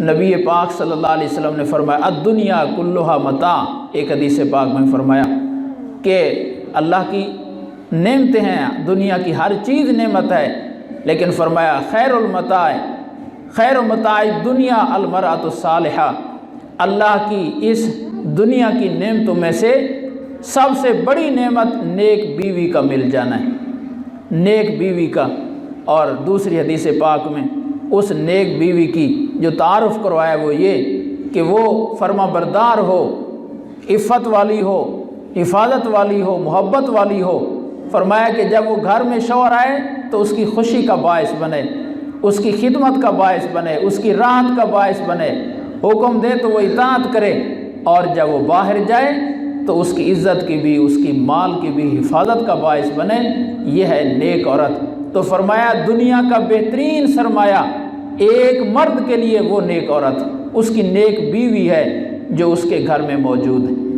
نبی پاک صلی اللہ علیہ وسلم نے فرمایا الدنیا کلھا متاع، ایک حدیث پاک میں فرمایا کہ اللہ کی نعمتیں ہیں، دنیا کی ہر چیز نعمت ہے، لیکن فرمایا خیر متاع دنیا المرأۃ الصالحہ، اللہ کی اس دنیا کی نعمتوں میں سے سب سے بڑی نعمت نیک بیوی کا مل جانا ہے، نیک بیوی کا۔ اور دوسری حدیث پاک میں اس نیک بیوی کی جو تعارف کروایا وہ یہ کہ وہ فرما بردار ہو، عفت والی ہو، حفاظت والی ہو، محبت والی ہو۔ فرمایا کہ جب وہ گھر میں شوہر آئے تو اس کی خوشی کا باعث بنے، اس کی خدمت کا باعث بنے، اس کی راحت کا باعث بنے، حکم دے تو وہ اطاعت کرے، اور جب وہ باہر جائے تو اس کی عزت کی بھی، اس کی مال کی بھی حفاظت کا باعث بنے۔ یہ ہے نیک عورت۔ تو فرمایا دنیا کا بہترین سرمایہ ایک مرد کے لیے وہ نیک عورت، اس کی نیک بیوی ہے جو اس کے گھر میں موجود ہے۔